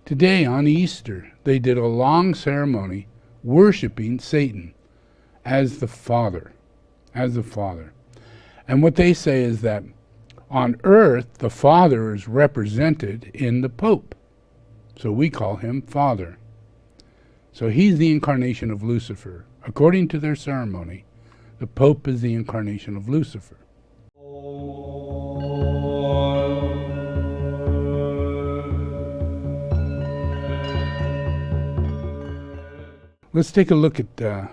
Today, on Easter, they did a long ceremony worshiping Satan as the Father, And what they say is that on earth, the Father is represented in the Pope. So we call him Father. So he's the incarnation of Lucifer. According to their ceremony, the Pope is the incarnation of Lucifer. Let's take a look at the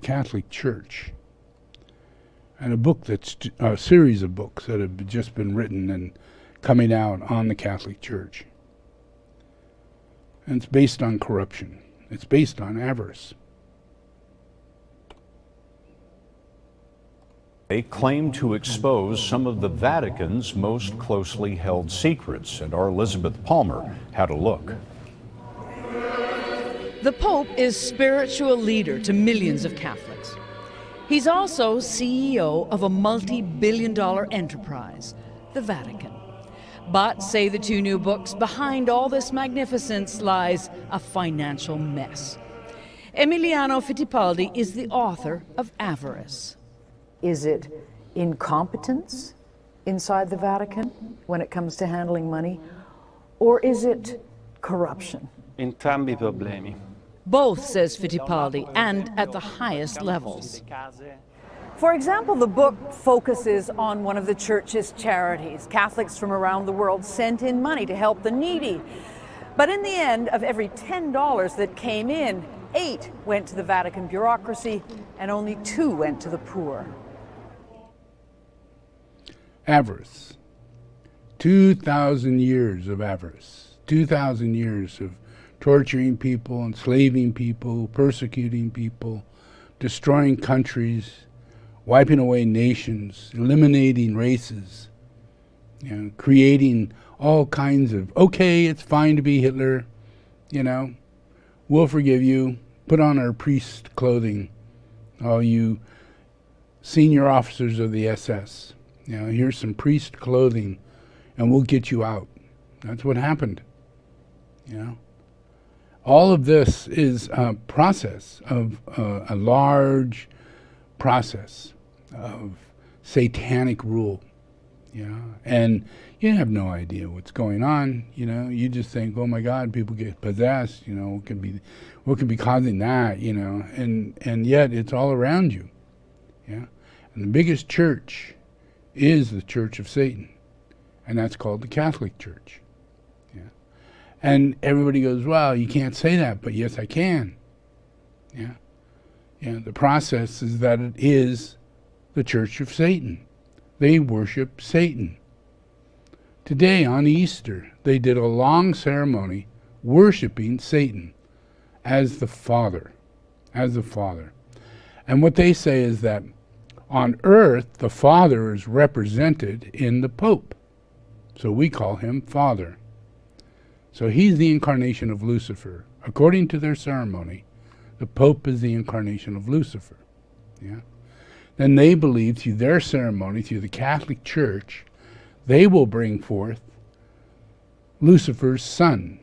Catholic Church and a series of books that have just been written and coming out on the Catholic Church. And it's based on corruption. It's based on avarice. They claim to expose some of the Vatican's most closely held secrets, and our Elizabeth Palmer had a look. The Pope is spiritual leader to millions of Catholics. He's also CEO of a multi-billion-dollar enterprise, the Vatican. But, say the two new books, behind all this magnificence lies a financial mess. Emiliano Fittipaldi is the author of Avarice. Is it incompetence inside the Vatican when it comes to handling money, or is it corruption? Entrambi i problemi. Both, says Fittipaldi, and at the highest levels. For example, the book focuses on one of the church's charities. Catholics from around the world sent in money to help the needy. But in the end, of every $10 that came in, 8 went to the Vatican bureaucracy and only 2 went to the poor. Avarice. 2,000 years of avarice. 2,000 years of torturing people, enslaving people, persecuting people, destroying countries, wiping away nations, eliminating races, creating all kinds of, okay, it's fine to be Hitler, we'll forgive you, put on our priest clothing, all you senior officers of the SS. Here's some priest clothing, and we'll get you out. That's what happened. All of this is a process of a large process of satanic rule. And you have no idea what's going on. You just think, oh my God, people get possessed. What could be causing that? And yet it's all around you. And the biggest church is the Church of Satan, and that's called the Catholic Church. And everybody goes, well, you can't say that, but yes, I can. The process is that it is the Church of Satan. They worship Satan. Today, on Easter, they did a long ceremony worshiping Satan as the Father, And what they say is that on earth, the Father is represented in the Pope. So we call him Father. So he's the incarnation of Lucifer. According to their ceremony, the Pope is the incarnation of Lucifer. Then they believe through their ceremony, through the Catholic Church, they will bring forth Lucifer's son,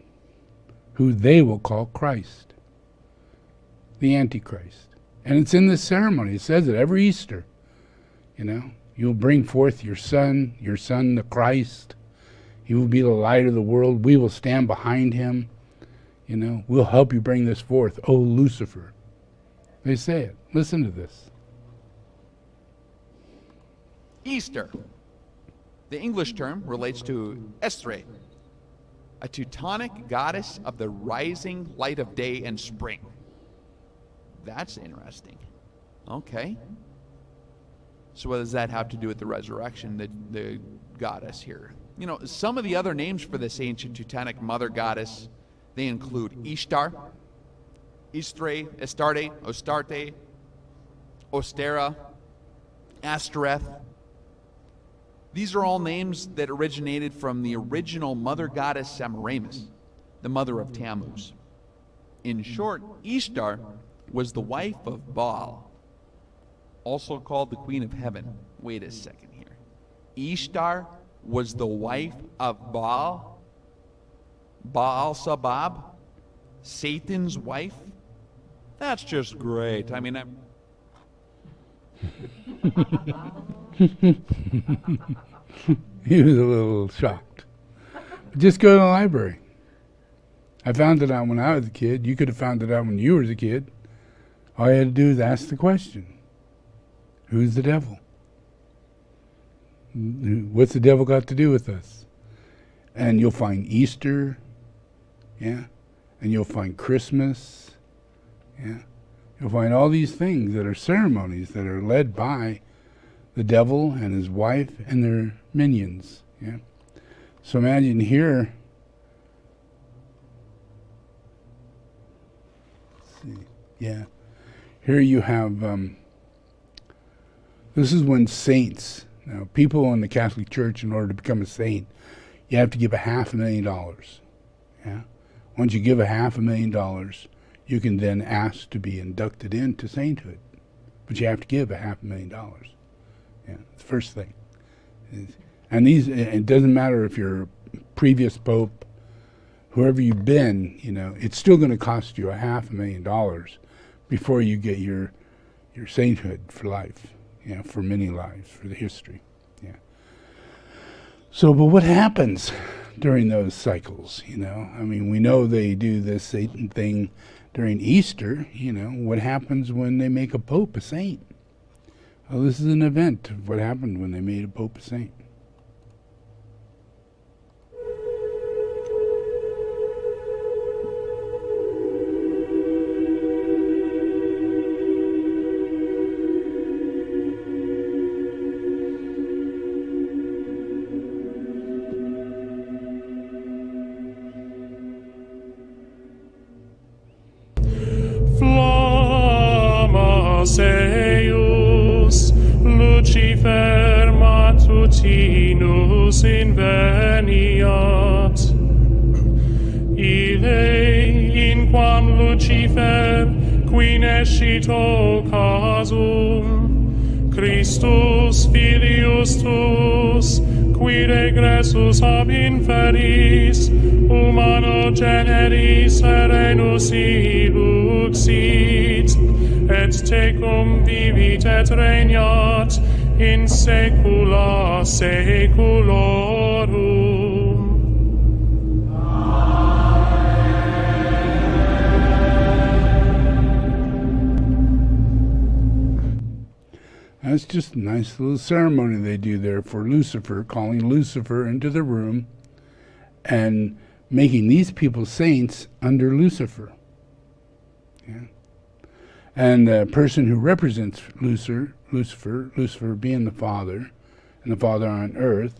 who they will call Christ, the Antichrist. And it's in this ceremony. It says it every Easter. You'll bring forth your son the Christ. He will be the light of the world. We will stand behind him. We'll help you bring this forth, O Lucifer. They say it. Listen to this. Easter. The English term relates to Estre, a Teutonic goddess of the rising light of day and spring. That's interesting. Okay. So what does that have to do with the resurrection, the goddess here? Some of the other names for this ancient Teutonic mother goddess, they include Ishtar, Istre, Astarte, Ostarte, Ostera, Astereth. These are all names that originated from the original mother goddess Semiramis, the mother of Tammuz. In short, Ishtar was the wife of Baal, also called the Queen of Heaven. Wait a second here. Ishtar was the wife of Baal? Baal Sabab, Satan's wife. That's just great. I mean, He was a little shocked. Just go to the library. I found it out when I was a kid. You could have found it out when you were a kid. All you had to do is ask the question. Who's the devil? What's the devil got to do with us? And you'll find Easter, yeah, and you'll find Christmas, yeah. You'll find all these things that are ceremonies that are led by the devil and his wife and their minions, yeah. So imagine here, let's see, yeah, here you have, this is when saints, now people in the Catholic Church, in order to become a saint, you have to give $500,000, yeah. Once you give $500,000, you can then ask to be inducted into sainthood, but you have to give $500,000. Yeah, it's the first thing. And these, it doesn't matter if you're a previous pope, whoever you've been, you know, it's still going to cost you $500,000 before you get your sainthood for life, you know, for many lives, for the history. Yeah. So, but what happens during those cycles, you know? I mean, we know they do this Satan thing during Easter, you know. What happens when they make a pope a saint? Well, this is an event of what happened when they made a pope a saint. Eius Lucifer matutinus inveniat. Ille inquam Lucifer qui nescit occasum Christus filius tuus qui regressus ab inferis humano generis serenus iluxit et tecum vivit et regnat in saecula saeculorum. That's just a nice little ceremony they do there for Lucifer, calling Lucifer into the room and making these people saints under Lucifer. Yeah. And the person who represents Lucifer being the Father, and the Father on earth,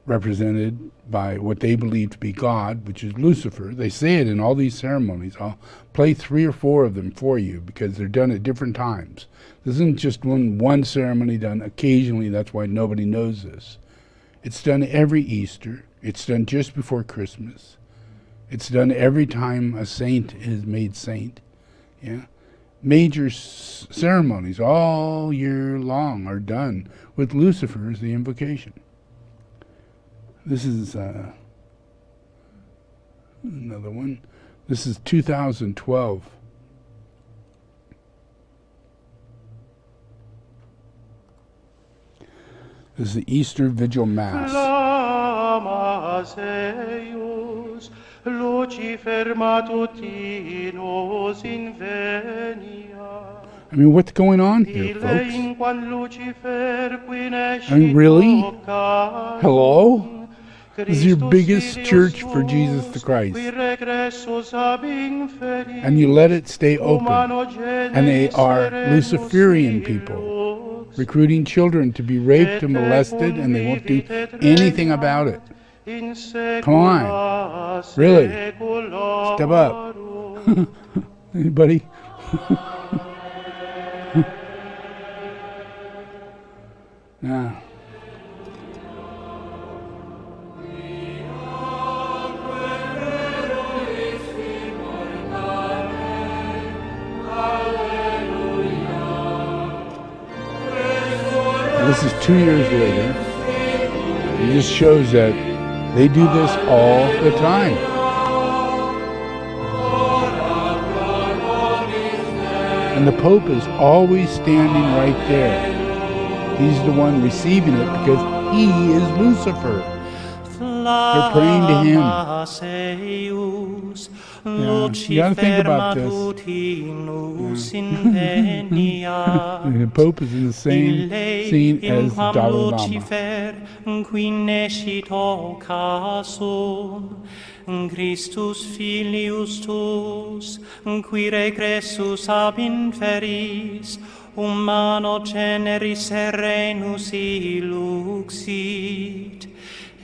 represented by what they believe to be God, which is Lucifer. They say it in all these ceremonies. I'll play 3 or 4 of them for you because they're done at different times. This isn't just one ceremony done occasionally. That's why nobody knows this. It's done every Easter. It's done just before Christmas. It's done every time a saint is made saint. Yeah. Major ceremonies all year long are done with Lucifer as the invocation. This is another one. This is 2012. This is the Easter Vigil Mass. Lucifer matutinus inveniat. I mean, what's going on here, folks? I mean, really? Hello? This is your biggest church for Jesus the Christ. And you let it stay open. And they are Luciferian people, recruiting children to be raped and molested, and they won't do anything about it. Come on. Really? Step up. Anybody? Now. This is 2 years later. It just shows that they do this all the time. And the Pope is always standing right there. He's the one receiving it because he is Lucifer. They're praying to him. Yeah, you gotta think about this. The Pope is in the same scene as the Dalai Lama. Christus filius tuus, qui regressus ab inferis, humano generis serenus iluxit,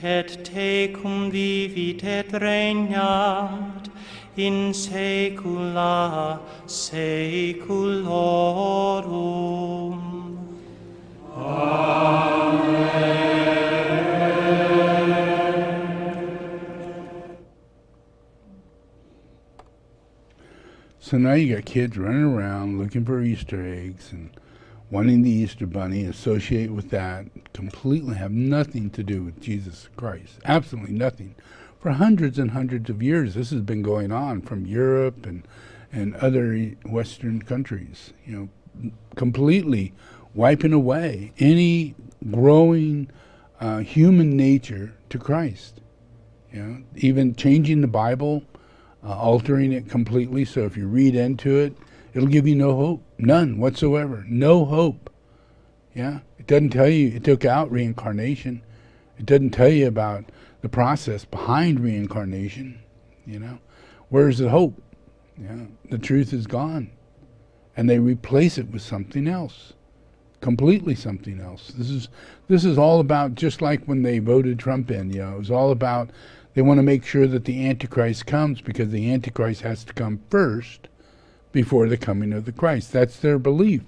et tecum vivit et regnat in saecula saeculorum. So now you got kids running around looking for Easter eggs and wanting the Easter bunny, associate with that, completely have nothing to do with Jesus Christ. Absolutely nothing. For hundreds and hundreds of years, this has been going on from Europe and other Western countries, you know, completely wiping away any growing human nature to Christ. You know, even changing the Bible, altering it completely, so if you read into it, it'll give you no hope, none whatsoever, no hope. Yeah, it doesn't tell you, it took out reincarnation. It doesn't tell you about the process behind reincarnation, you know. Where's the hope? Yeah, the truth is gone. And they replace it with something else, completely something else. This is all about, just like when they voted Trump in, you know, it was all about, they want to make sure that the Antichrist comes because the Antichrist has to come first before the coming of the Christ. That's their belief.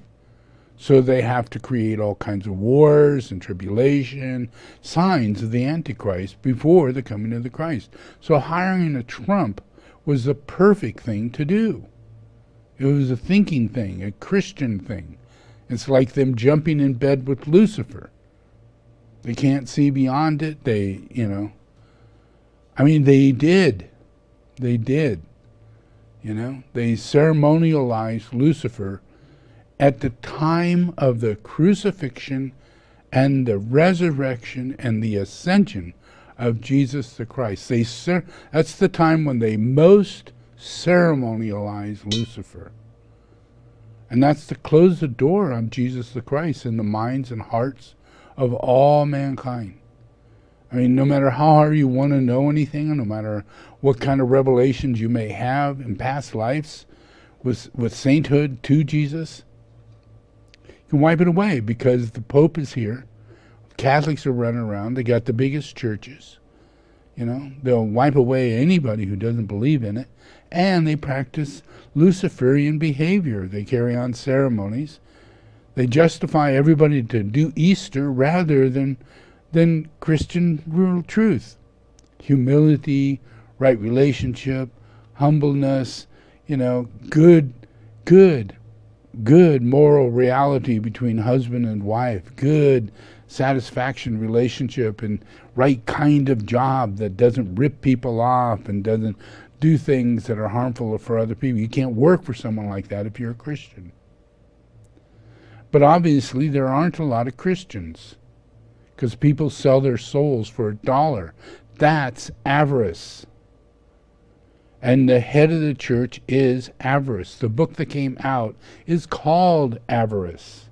So they have to create all kinds of wars and tribulation, signs of the Antichrist before the coming of the Christ. So hiring a Trump was the perfect thing to do. It was a thinking thing, a Christian thing. It's like them jumping in bed with Lucifer. They can't see beyond it. They, you know, I mean, they did. They did. You know, they ceremonialized Lucifer at the time of the crucifixion and the resurrection and the ascension of Jesus the Christ. That's the time when they most ceremonialized Lucifer. And that's to close the door on Jesus the Christ in the minds and hearts of all mankind. I mean, no matter how hard you want to know anything, and no matter what kind of revelations you may have in past lives with sainthood to Jesus, you can wipe it away because the Pope is here. Catholics are running around. They got the biggest churches. You know, they'll wipe away anybody who doesn't believe in it. And they practice Luciferian behavior. They carry on ceremonies. They justify everybody to do Easter rather than Christian real truth. Humility, right relationship, humbleness, you know, good moral reality between husband and wife, good satisfaction relationship, and right kind of job that doesn't rip people off and doesn't do things that are harmful for other people. You can't work for someone like that if you're a Christian. But obviously there aren't a lot of Christians because people sell their souls for $1. That's avarice. And the head of the church is avarice. The book that came out is called Avarice.